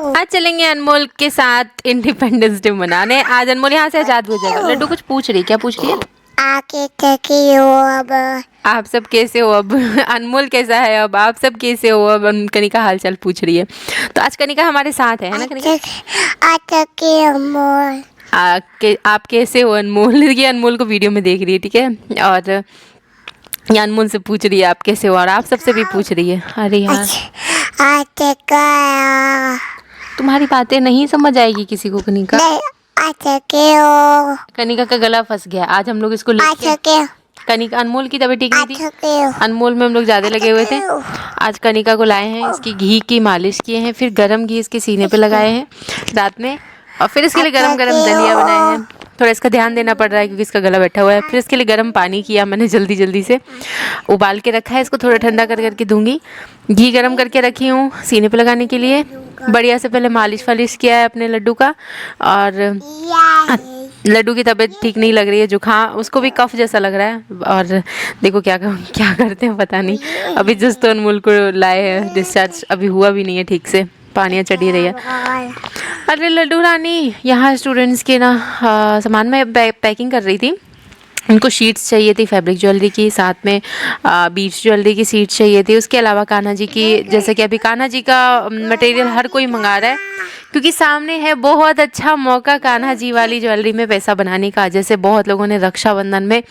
आज चलेंगे अनमोल के साथ इंडिपेंडेंस डे मनाने। आज अनमोल यहाँ से आजाद हो जाएगा। लड्डू कुछ पूछ रही, क्या पूछ रही है? आके कैसे हो अब? आप सब कैसे हो अब? अनमोल कैसा है अब? आप सब कैसे हो अब? कनिका हाल चाल पूछ रही है। तो आज कनिका हमारे साथ है ना कनिका? आके के अनमोल आप कैसे हो अनमोल? ये अनमोल को वीडियो में देख रही है, ठीक है। और ये अनमोल से पूछ रही है आप कैसे हो, और आप सबसे भी पूछ रही है। अरे यार आके का तुम्हारी बातें नहीं समझ आएगी किसी को कनिका। आके के हो कनिका का गला फंस गया। आज हम लोग इसको लेके आके के कनिका, अनमोल की तबीयत ठीक नहीं थी, आके के अनमोल में हम लोग ज़्यादा लगे हुए थे। आज कनिका को लाए हैं, इसकी घी की मालिश किए हैं, फिर गरम घी इसके सीने पे लगाए हैं रात में, और फिर इसके लिए गरम गरम दलिया बनाए हैं। थोड़ा इसका ध्यान देना पड़ रहा है क्योंकि इसका गला बैठा हुआ है। फिर इसके लिए गर्म पानी किया मैंने, जल्दी जल्दी से उबाल के रखा है। इसको थोड़ा ठंडा कर करके दूंगी। घी गरम करके रखी हूँ सीने पे लगाने के लिए। बढ़िया से पहले मालिश वालिश किया है अपने लड्डू का। और लड्डू की तबीयत ठीक नहीं लग रही है, जुकाम, उसको भी कफ जैसा लग रहा है। और देखो क्या करते हैं पता नहीं। अभी जस्ट तो अनमोल को लाए हैं, डिस्चार्ज अभी हुआ भी नहीं है ठीक से, पानी चढ़ी रही है। अरे लड्डू रानी, यहाँ स्टूडेंट्स के ना सामान में पैकिंग कर रही थी। उनको शीट्स चाहिए थी फैब्रिक ज्वेलरी की, साथ में बीड्स ज्वेलरी की शीट्स चाहिए थी। उसके अलावा कान्हा जी की, जैसे कि अभी कान्हा जी का मटेरियल हर कोई मंगा रहा है क्योंकि सामने है बहुत अच्छा मौका कान्हा जी वाली ज्वेलरी में पैसा बनाने का। जैसे बहुत लोगों ने रक्षाबंधन में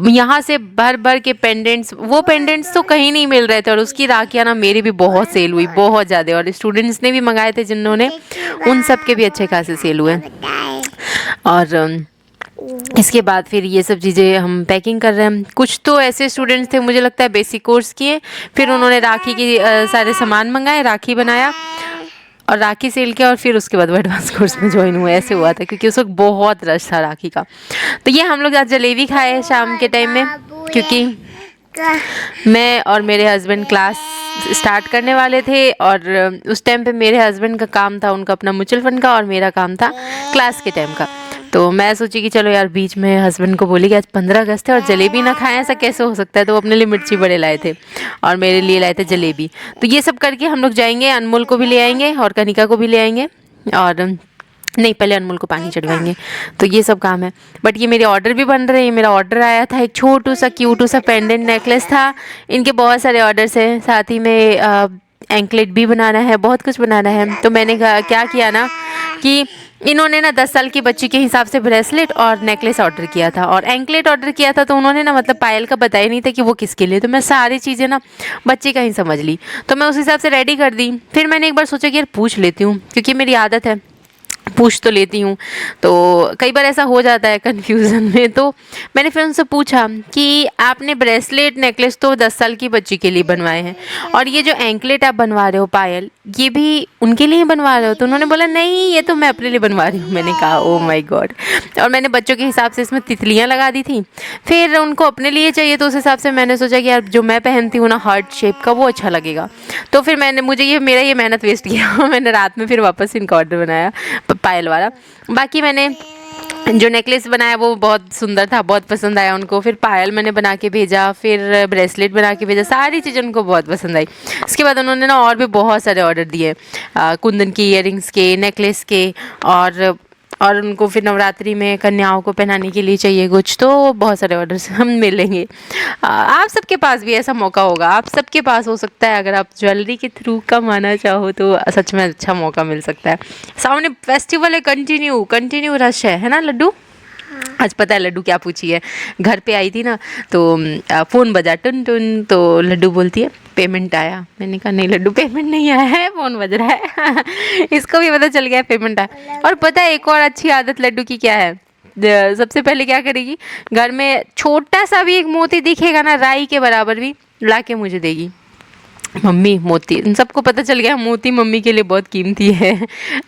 यहाँ से भर भर के पेंडेंट्स, वो पेंडेंट्स तो कहीं नहीं मिल rहे थे, और उसकी राखियाँ ना मेरी भी बहुत सेल हुई, बहुत ज़्यादा। और स्टूडेंट्स ने भी मंगाए थे जिन्होंने, उन सब के भी अच्छे खासे सेल हुए। और इसके बाद फिर ये सब चीज़ें हम पैकिंग कर रहे हैं। कुछ तो ऐसे स्टूडेंट्स थे, मुझे लगता है बेसिक कोर्स किए, फिर उन्होंने राखी की सारे सामान मंगाए, राखी बनाया और राखी सेल किया, और फिर उसके बाद वो एडवांस कोर्स में ज्वाइन हुआ। ऐसे हुआ था क्योंकि उस वक्त बहुत रश था राखी का। तो ये हम लोग आज जलेबी खाए शाम के टाइम में, क्योंकि मैं और मेरे हस्बैंड क्लास स्टार्ट करने वाले थे। और उस टाइम पे मेरे हस्बैंड का काम था उनका अपना म्यूचुअल फंड का, और मेरा काम था क्लास के टाइम का। तो मैं सोची कि चलो यार, बीच में हस्बैंड को बोली कि आज 15 अगस्त है और जलेबी ना खाएं, ऐसा कैसे हो सकता है। तो वो अपने लिए मिर्ची बड़े लाए थे और मेरे लिए लाए थे जलेबी। तो ये सब करके हम लोग जाएंगे, अनमोल को भी ले आएंगे और कनिका को भी ले आएंगे। और नहीं, पहले अनमोल को पानी चढ़वाएंगे। तो ये सब काम है। बट ये मेरे ऑर्डर भी बन रहे हैं। मेरा ऑर्डर आया था, एक छोटू सा क्यूटू सा पेंडेंट नेकलेस था। इनके बहुत सारे ऑर्डर्स हैं, साथ ही में एंकलेट भी बनाना है, बहुत कुछ बनाना है। तो मैंने क्या किया ना कि इन्होंने ना 10 साल की बच्ची के हिसाब से ब्रेसलेट और नेकलेस ऑर्डर किया था, और एंकलेट ऑर्डर किया था। तो उन्होंने ना मतलब पायल का बताया नहीं था कि वो किसके लिए। तो मैं सारी चीज़ें ना बच्चे का ही समझ ली, तो मैं उस हिसाब से रेडी कर दी। फिर मैंने एक बार सोचा कि यार पूछ लेती हूँ, क्योंकि मेरी आदत है, पूछ तो लेती हूँ। तो कई बार ऐसा हो जाता है कन्फ्यूज़न में। तो मैंने फिर उनसे पूछा कि आपने ब्रेसलेट नेकलेस तो 10 साल की बच्ची के लिए बनवाए हैं, और ये जो एंकलेट आप बनवा रहे हो पायल, ये भी उनके लिए बनवा रहे हो? तो उन्होंने बोला नहीं, ये तो मैं अपने लिए बनवा रही हूँ। मैंने कहा ओ माय गॉड। और मैंने बच्चों के हिसाब से इसमें तितलियाँ लगा दी थी। फिर उनको अपने लिए चाहिए, तो उस हिसाब से मैंने सोचा कि यार जो मैं पहनती हूँ ना हार्ट शेप का, वो अच्छा लगेगा। तो फिर मेरा ये मेहनत वेस्ट किया। मैंने रात में फिर वापस इनका ऑर्डर बनाया पायल वाला। बाकी मैंने जो नेकलेस बनाया वो बहुत सुंदर था, बहुत पसंद आया उनको। फिर पायल मैंने बना के भेजा, फिर ब्रेसलेट बना के भेजा, सारी चीज़ें उनको बहुत पसंद आई। इसके बाद उन्होंने ना और भी बहुत सारे ऑर्डर दिए, कुंदन की इयररिंग्स के, नेकलेस के, और उनको फिर नवरात्रि में कन्याओं को पहनाने के लिए चाहिए कुछ। तो बहुत सारे ऑर्डर्स हम मिलेंगे। आप सबके पास भी ऐसा मौका होगा, आप सबके पास हो सकता है। अगर आप ज्वेलरी के थ्रू कमाना चाहो तो सच में अच्छा मौका मिल सकता है। सामने फेस्टिवल है, कंटिन्यू रश है ना लड्डू? आज पता है लड्डू क्या पूछी है? घर पे आई थी ना, तो फ़ोन बजा टुन टुन, तो लड्डू बोलती है पेमेंट आया। मैंने कहा नहीं लड्डू, पेमेंट नहीं आया है, फ़ोन बज रहा है। इसको भी पता चल गया पेमेंट आया। और पता है एक और अच्छी आदत लड्डू की क्या है? सबसे पहले क्या करेगी, घर में छोटा सा भी एक मोती दिखेगा ना, राई के बराबर भी, ला के मुझे देगी। मम्मी मोती, इन सबको पता चल गया मोती मम्मी के लिए बहुत कीमती है।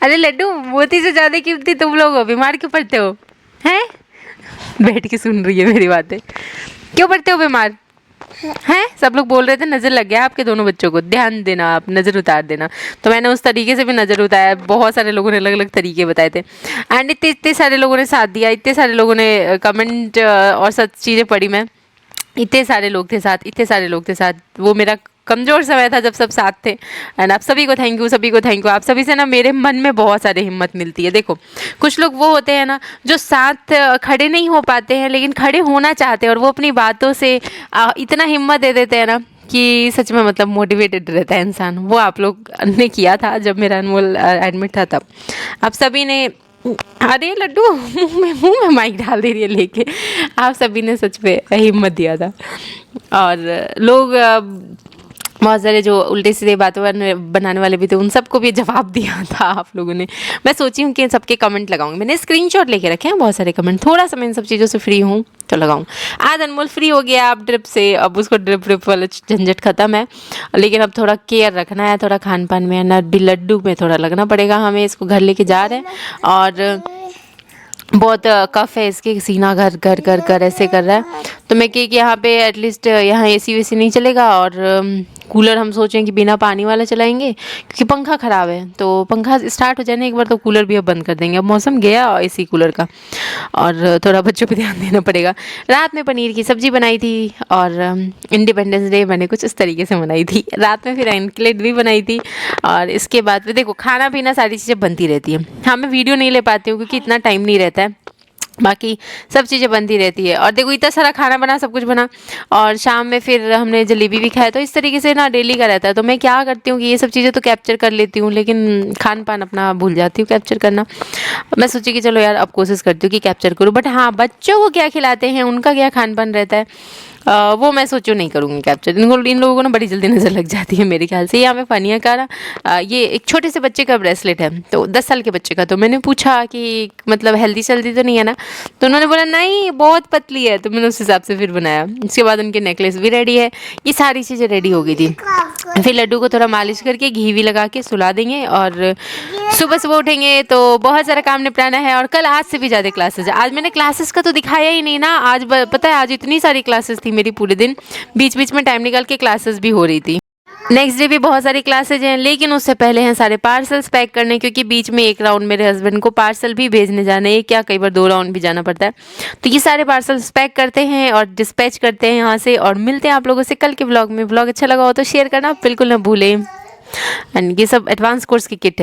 अरे लड्डू, मोती से ज़्यादा कीमती तुम लोग हो, बीमार क्यों पड़ते हो? हैं? बैठ के सुन रही है मेरी बातें। क्यों पड़ते हो बीमार? हैं? सब लोग बोल रहे थे नज़र लग गया आपके दोनों बच्चों को, ध्यान देना, आप नज़र उतार देना। तो मैंने उस तरीके से भी नज़र उतारा। बहुत सारे लोगों ने अलग अलग तरीके बताए थे, एंड इतने सारे लोगों ने साथ दिया, इतने सारे लोगों ने कमेंट और सब चीज़ें पढ़ी मैं। इतने सारे लोग थे साथ, वो मेरा कमज़ोर समय था जब सब साथ थे। एंड आप सभी को थैंक यू, सभी को थैंक यू। आप सभी से ना मेरे मन में बहुत सारी हिम्मत मिलती है। देखो कुछ लोग वो होते हैं ना जो साथ खड़े नहीं हो पाते हैं लेकिन खड़े होना चाहते हैं, और वो अपनी बातों से इतना हिम्मत दे देते हैं ना कि सच में मतलब मोटिवेटेड रहता है इंसान। वो आप लोग ने किया था जब मेरा अनमोल एडमिट था तब। आप सभी ने, अरे लड्डू मुंह में माइक डाल दे रही है लेके। आप सभी ने सच में हिम्मत दिया था। और लोग बहुत सारे जो उल्टे सीधे बातों बनाने वाले भी थे उन सबको भी जवाब दिया था आप लोगों ने। मैं सोची हूँ कि सबके कमेंट लगाऊंगी। मैंने स्क्रीनशॉट लेके रखे हैं बहुत सारे कमेंट। थोड़ा सा मैं इन सब चीज़ों से फ्री हूँ तो लगाऊँ। आज अनमोल फ्री हो गया अब ड्रिप से, अब उसको ड्रिप वाला झंझट खत्म है। लेकिन अब थोड़ा केयर रखना है, थोड़ा खान पान में ना भी लड्डू में थोड़ा लगना पड़ेगा हमें। इसको घर लेके जा रहे हैं और बहुत कफ है इसके, सीना घर घर कर कर ऐसे कर रहा है। तो मैं कि यहाँ पे एटलीस्ट यहाँ एसी वेसी नहीं चलेगा, और कूलर हम सोचें कि बिना पानी वाला चलाएंगे क्योंकि पंखा ख़राब है। तो पंखा स्टार्ट हो जाए ना एक बार तो कूलर भी अब बंद कर देंगे। अब मौसम गया एसी कूलर का, और थोड़ा बच्चों पे ध्यान देना पड़ेगा। रात में पनीर की सब्ज़ी बनाई थी और इंडिपेंडेंस डे मैंने कुछ इस तरीके से बनाई थी रात में। फिर एंकलेट भी बनाई थी, और इसके बाद फिर देखो खाना पीना सारी चीज़ें बनती रहती है। हाँ मैं वीडियो नहीं ले पाती हूँ क्योंकि इतना टाइम नहीं रहता है, बाकी सब चीज़ें बनती रहती है। और देखो इतना सारा खाना बना, सब कुछ बना, और शाम में फिर हमने जलेबी भी खाया। तो इस तरीके से ना डेली का रहता है। तो मैं क्या करती हूँ कि ये सब चीज़ें तो कैप्चर कर लेती हूँ लेकिन खान पान अपना भूल जाती हूँ कैप्चर करना। मैं सोची कि चलो यार अब कोशिश करती हूँ कि कैप्चर करूँ, बट हाँ बच्चों को क्या खिलाते हैं, उनका क्या खान पान रहता है वो मैं सोचूं नहीं करूँगी कैप्चर। इन लोगों को ना बड़ी जल्दी नज़र लग जाती है मेरे ख्याल से। यहाँ में फ़निया का ना ये एक छोटे से बच्चे का ब्रेसलेट है, तो 10 साल के बच्चे का। तो मैंने पूछा कि मतलब हेल्दी सेल्दी तो नहीं है ना, तो उन्होंने बोला नहीं बहुत पतली है। तो मैंने उस हिसाब से फिर बनाया। इसके बाद उनके नेकलेस भी रेडी है, ये सारी चीज़ें रेडी हो गई थी। फिर लड्डू को थोड़ा मालिश करके घी भी लगा के सुला देंगे, और सुबह उठेंगे तो बहुत सारा काम निपटाना है। और कल आज से भी ज़्यादा क्लासेस है। आज मैंने क्लासेस का तो दिखाया ही नहीं ना। आज पता है आज इतनी सारी क्लासेस थी मेरी, पूरे दिन बीच बीच में टाइम निकाल के क्लासेस भी हो रही थी। नेक्स्ट डे भी बहुत सारी क्लासेज हैं, लेकिन उससे पहले हैं सारे पार्सल्स पैक करने, क्योंकि बीच में एक राउंड मेरे हस्बैंड को पार्सल भी भेजने जाना है। क्या कई बार 2 राउंड भी जाना पड़ता है। तो ये सारे पार्सल्स पैक करते हैं और डिस्पैच करते हैं यहाँ से, और मिलते हैं आप लोगों से कल के व्लॉग में। व्लॉग अच्छा लगा हो तो शेयर करना बिल्कुल ना भूलें। एंड ये सब एडवांस कोर्स की किट है।